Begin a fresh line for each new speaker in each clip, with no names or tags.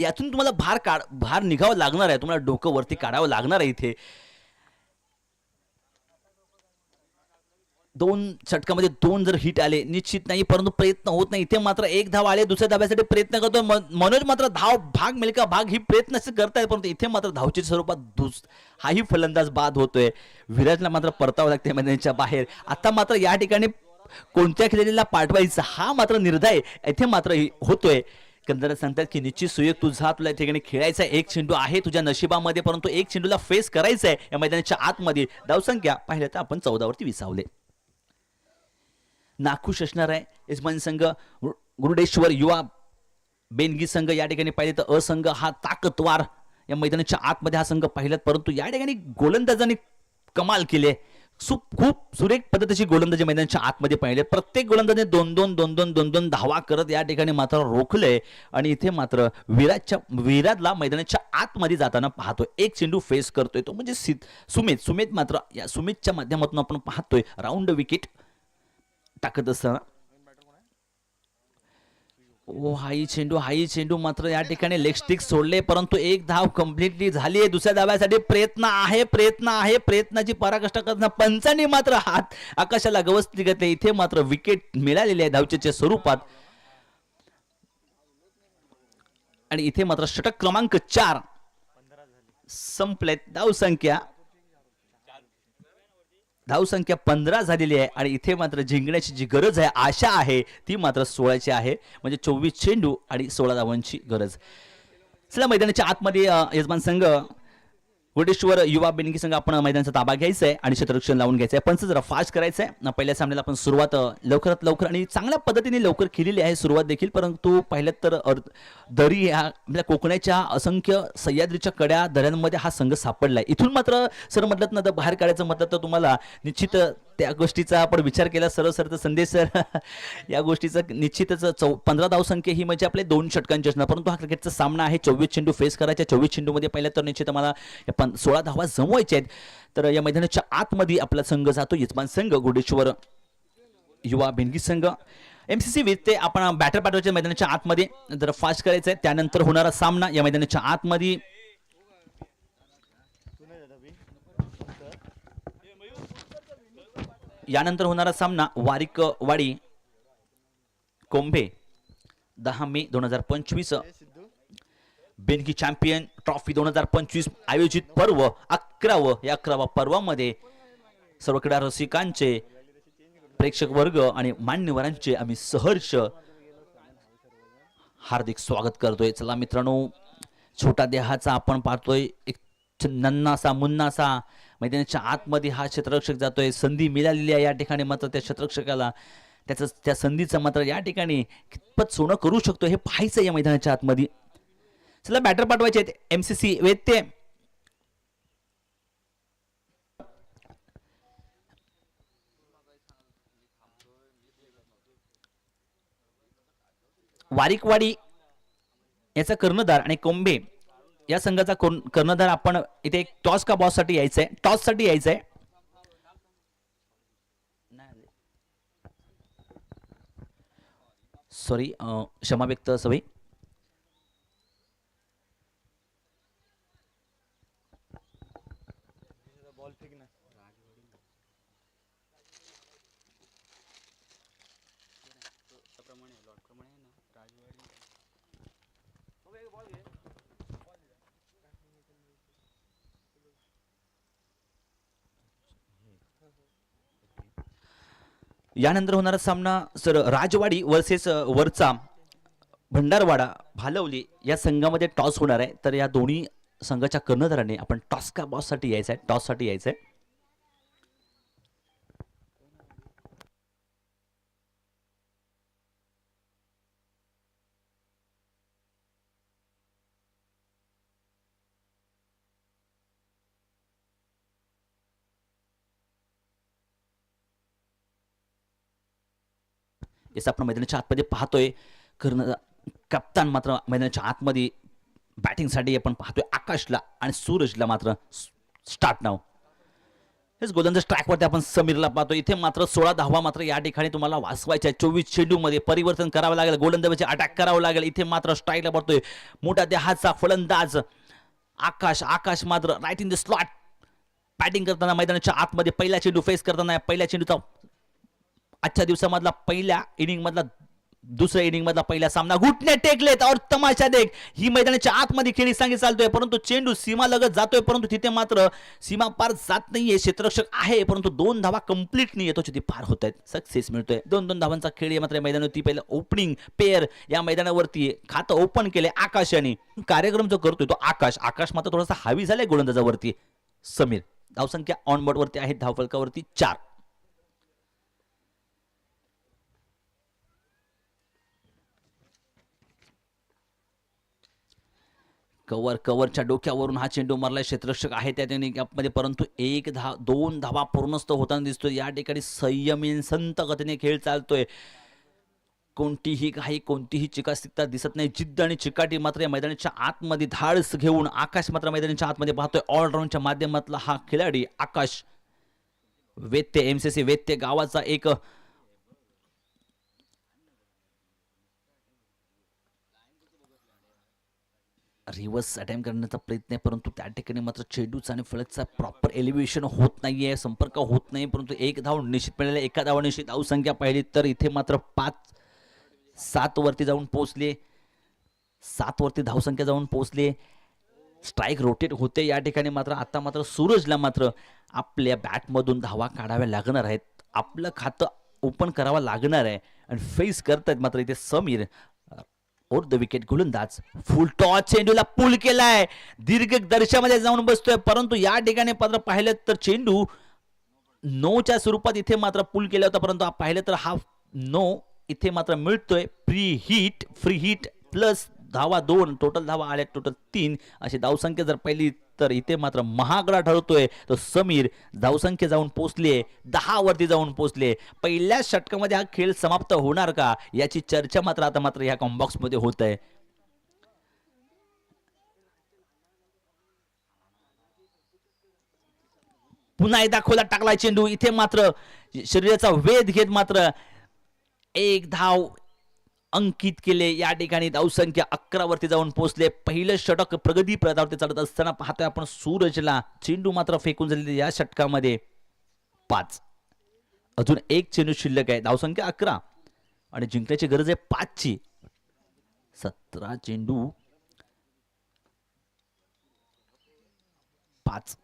यातून तुम्हाला भार निघावं लागणार आहे, तुम्हाला डोकं वरती काढावं लागणार आहे. इथे 2 षटकामध्ये 2 जर हिट आले निश्चित नाही, परंतु प्रयत्न होत नाही. इथे मात्र एक धाव आले, दुसऱ्या धाब्यासाठी प्रयत्न करतो मनोज. मात्र धाव भाग मिळेल का भाग ही प्रयत्न करतायत, परंतु इथे मात्र धावच्या स्वरूपात हाही फलंदाज बाद होतोय. विराजला मात्र परतावं लागते मैदानाच्या बाहेर. आता मात्र या ठिकाणी कोणत्या खेळाडूला पाठवायचा हा मात्र निर्णय इथे मात्र होतोय. कंदर सांगतात की निश्चित सुयोग तुझा, तुला ठिकाणी खेळायचा एक चेंडू आहे तुझ्या नशिबामध्ये, परंतु एक चेंडूला फेस करायचा आहे या मैदानाच्या आतमध्ये. धावसंख्या पाहिलं तर आपण 14 वरती विसावले. नाखुश असणार आहे यजमान संघ गुरुडेश्वर युवा बेनगी संघ. या ठिकाणी पाहिले तर असंघ हा ताकदवार या मैदानाच्या आतमध्ये हा संघ पाहिलात, परंतु या ठिकाणी गोलंदाजांनी कमाल केली. खूप सुरेख पद्धतीची गोलंदाजी मैदानाच्या आतमध्ये पाहिले. प्रत्येक गोलंदाजाने दोन दोन धावा करत या ठिकाणी मात्र रोखले. आणि इथे मात्र विराजला मैदानाच्या आतमध्ये जाताना पाहतोय. एक चेंडू फेस करतोय तो म्हणजे सुमित मात्र या सुमितच्या माध्यमातून आपण पाहतोय राऊंड विकेट टाकत असताना. हाई चेंडू मात्र या ठिकाणी लेग स्टिक सोडले, परंतु एक धाव कंप्लीटली झाली आहे. दुसऱ्या धाव्यासाठी प्रयत्न आहे प्रयत्नाची पराकाष्ठा करताना पंचांनी मात्र हात आकाशाला गवसणी घातले. इथे मात्र विकेट मिळालेली आहे धावचेच्या स्वरूपात. आणि इथे मात्र षटक क्रमांक 4 संपलेत. धावसंख्या 15 झालेली आहे. आणि इथे मात्र जिंकण्याची जी गरज आहे, आशा आहे, ती मात्र 16ची आहे. म्हणजे 24 चेंडू आणि 16 धावांची गरज. चला मैदानाच्या आतमध्ये यजमान संघ गुरुडेश्वर युवा बेनगी संघ आपण मैदानाचा ताबा घ्यायचा आहे आणि क्षेत्ररक्षण लावून घ्यायचं आहे. पंच जरा फास्ट करायचं आहे. पहिल्या सामन्याला आपण सुरुवात लवकरात लवकर आणि चांगल्या पद्धतीने लवकर केलेली आहे सुरुवात देखील, परंतु पाहिलं तर दरी ह्या आपल्या कोकणाच्या असंख्य सह्याद्रीच्या कड्या दऱ्यांमध्ये हा संघ सापडलाय. इथून मात्र सर म्हटलं ना तर बाहेर काढायचं म्हटलं तर तुम्हाला निश्चित त्या गोष्टीचा आपण विचार केला. सरळ संदेश सर या गोष्टीचा निश्चितच 15 धावसंख्या ही म्हणजे आपले 2 षटकांची असणार, परंतु हा क्रिकेटचा सामना आहे. 24 चेंडू फेस करायच्या. 24 चेंडूमध्ये पाहिलं तर निश्चित आम्हाला 16 धावा जमवायच्या आहेत. तर या मैदानाच्या आतमध्ये आपला संघ जातो यजमान संघ गुरुडेश्वर युवा बेनगी संघ. MCC विजते आपण बॅटर पाठवायचे मैदानाच्या आतमध्ये. जर फास्ट करायचं आहे. त्यानंतर होणारा सामना या मैदानाच्या आतमध्ये यानंतर होणारा सामना वारिकवाडी कोंभे 10 मे 2025 बेनगी चॅम्पियन ट्रॉफी 2025 आयोजित पर्व 11व. या 11वा पर्वामध्ये सर्व क्रीडा रसिकांचे, प्रेक्षक वर्ग आणि मान्यवरांचे आम्ही सहर्ष हार्दिक स्वागत करतोय. चला मित्रांनो, छोटा देहाचा आपण पाहतोय एक नन्नासा मुन्नासा मैदानाच्या आतमध्ये हा क्षेत्ररक्षक जातोय. संधी मिळालेली आहे या ठिकाणी, मात्र त्या क्षेत्ररक्षकाला त्या संधीचं मात्र या ठिकाणी कितपत सोनं करू शकतो हे पाहायचं या मैदानाच्या आतमध्ये. चला बॅटर पाठवायचे आहेत. MCC वेत्ते वारिकवाडी याचा कर्णधार आणि कोंभे या संघाचा कर्णधार आपण इथे टॉस का बॉस साठी यायचंय. टॉस साठी यायचंय. सॉरी, क्षमा व्यक्त सवयी. यानंतर होणारा सामना सर राजवाडी वर्सेस वरचा भंडारवाडा भालवली या संघामध्ये टॉस होणार आहे. तर या दोन्ही संघाच्या कर्णधाराने आपण टॉस का बॉस साठी यायचंय. टॉस साठी यायचंय. याचं आपण मैदानाच्या आतमध्ये पाहतोय. कप्तान मात्र मैदानाच्या आतमध्ये बॅटिंगसाठी आपण पाहतोय आकाशला आणि सूरजला मात्र स्टार्ट नाव. हेच गोलंदाज ट्रॅकवरती आपण समीरला पाहतो. इथे मात्र 16 धावा मात्र या ठिकाणी तुम्हाला वाचवायच्या. 24 चेंडूमध्ये परिवर्तन करावं लागेल, गोलंदाजाचे अटॅक करावं लागेल. इथे मात्र स्ट्राईकला पडतोय मोठा देहाचा फलंदाज आकाश. आकाश मात्र right in the slot batting करताना मैदानाच्या आतमध्ये पहिला चेंडू फेस करताना पहिल्या चेंडूचा आजच्या दिवसामधला पहिल्या इनिंग मधला दुसऱ्या इनिंग मधला पहिला सामना. घुटणे टेकलेत और तमाशा देख. ही मैदानाच्या आतमध्ये खेळी सांगी चालतोय परंतु चेंडू सीमा लगत जातोय परंतु तिथे मात्र सीमा पार जात नाहीये. क्षेत्ररक्षक आहे परंतु 2 धावा कंप्लीट नाही येतो तिथे पार होत आहेत. सक्सेस मिळतोय. 2-2 धावांचा खेळ मात्र मैदानावरती पहिलं ओपनिंग पेअर या मैदानावरती खातं ओपन केले आकाशाने. कार्यक्रम जो करतोय तो आकाश. आकाश मात्र थोडासा हावी झालाय गोलंदाजावरती. समीर धावसंख्या ऑन बोर्ड वरती आहे धावफलकावरती 4. कव्हरच्या डोक्यावरून हा चेंडू मारला. क्षेत्ररक्षक आहे त्या मध्ये परंतु 2 धावा पूर्णस्थ होताना दिसतोय. या ठिकाणी संयमी संत गतीने खेळ चालतोय. कोणतीही चिकासिकता दिसत नाही. जिद्द आणि चिकाटी मात्र या मैदानाच्या आतमध्ये धाडस घेऊन आकाश मात्र मैदानाच्या आतमध्ये पाहतोय. ऑलराऊंडच्या माध्यमातला हा खेळाडी आकाश. वेत्ते एमसीसी वेत्ते गावाचा एक रिव्हर्स अटॅम्प्ट करण्याचा प्रयत्न आहे परंतु त्या ठिकाणी मात्र चेंडूचा आणि फलकचा प्रॉपर एलिव्हेशन होत नाहीये, संपर्क होत नाही. परंतु 1 धाव निश्चित मिळालेला. 1 धावा निश्चित. धावसंख्या पाहिली तर इथे मात्र 5-7 वरती जाऊन पोहोचले. 7 वरती धावसंख्या जाऊन पोहोचले. स्ट्राईक रोटेट होते या ठिकाणी मात्र. आता मात्र सूरजला मात्र आपल्या बॅटमधून धावा काढाव्या लागणार आहेत. आपलं खातं ओपन करावं लागणार आहे आणि फेस करतायत मात्र इथे समीर और द विकेट गोलंदाज. फुल टॉस चेंडूला पुल केलाय. दीर्घ दर्शामध्ये जाऊन बसतोय परंतु या ठिकाणी मात्र पाहिलं तर चेंडू 9च्या स्वरूपात इथे मात्र पुल केला होता परंतु पाहिलं तर हा 9 इथे मात्र मिळतोय. फ्री हिट प्लस धावा 2 टोटल धावा आल्या टोटल 3 अशी धावसंख्या जर पहिली तर इथे मात्र महागडा ठरतोय. तो समीर धावसंख्या जाऊन पोहोचले 10 वरती जाऊन पोहोचले. पहिल्या षटकामध्ये हा खेळ समाप्त होणार का याची चर्चा मात्र आता मात्र या कॉम्बॉक्स मध्ये होत आहे. पुन्हा एकदा खोलात टाकलाय चेंडू. इथे मात्र शरीराचा वेध घेत मात्र 1 धाव अंकित केले. या ठिकाणी धावसंख्या 11 वरती जाऊन पोहोचले. पहिलं षटक प्रगती प्रदावरती चालत असताना पाहतोय आपण सूरजला. चेंडू मात्र फेकून झालेले या षटकामध्ये 5. अजून 1 चेंडू शिल्लक आहे. धावसंख्या 11 आणि जिंकण्याची गरज आहे 5ची. 17 चेंडू 5.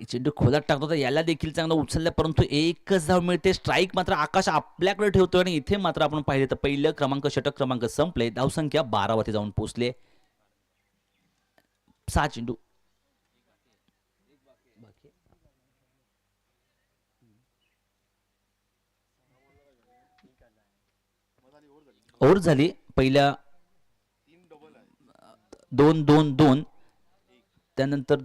चेंडू खोलात टाकतो तर याला देखील चांगलं उचललं परंतु 1च धाव मिळते. स्ट्राईक मात्र आकाश आपल्याकडे ठेवतोय आणि इथे मात्र आपण पाहिले तर पहिलं षटक क्रमांक संपले. धावसंख्या 12 वरती जाऊन पोहोचले. 6 चेंडू ओव्हर झाली. पहिल्या 2-2-2 त्यानंतर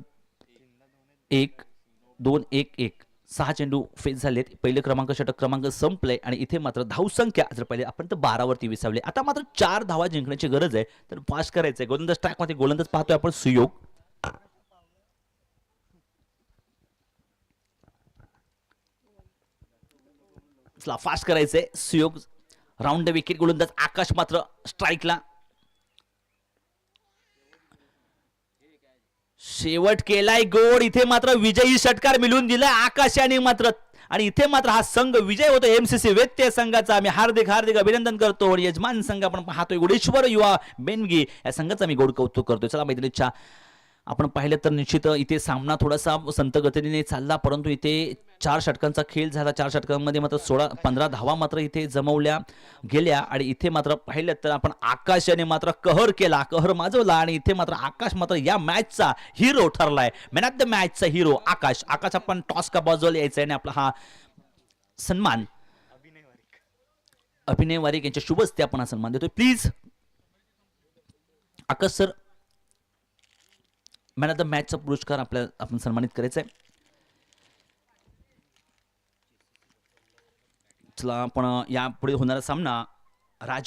1-2-1-1 6 चेंडू फेस झालेत. पहिलं षटक क्रमांक संपलंय आणि इथे मात्र धावसंख्या जर पहिले आपण तर 12 वरती विसावले. आता मात्र 4 धावा जिंकण्याची गरज आहे तर फास्ट करायचंय. गोलंदाज ट्रॅक मध्ये गोलंदाज पाहतोय आपण सुयोग. फास्ट करायचंय. सुयोग राऊंड द विकेट गोलंदाज. आकाश मात्र स्ट्राईकला. शेवट केलाय गोड. इथे मात्र विजयी षटकार मिळवून दिला आकाशाने मात्र आणि इथे मात्र हा संघ विजय होतो एमसीसी वेत्ते संघाचा. मी हार्दिक अभिनंदन करतो. आणि यजमान संघ आपण पाहतोय गुडेश्वर युवा बेनगी या संघाचा मी गोड कौतुक करतोय. चला मैत्रिणीच्या आपण पाहिलं तर निश्चित इथे सामना थोडासा संत गतीने चालला परंतु इथे 4 षटकांचा खेळ झाला. 4 षटकांमध्ये मात्र 15 धावा मात्र इथे जमवल्या गेल्या आणि इथे मात्र पाहिलं तर आपण आकाशाने मात्र कहर माजवला आणि इथे मात्र आकाश मात्र या मॅचचा हिरो ठरलाय. मॅन ऑफ द मॅचचा हिरो आकाश. आपण टॉस का बाजूला यायचा आणि आपला हा सन्मान अभिनय वारिक यांच्या शुभ हस्ते आपण हा सन्मान देतोय. Please Akash sir man of the मॅचचा पुरस्कार आपण सन्मानित करायचा आहे. चला आपण यापुढे होणारा सामना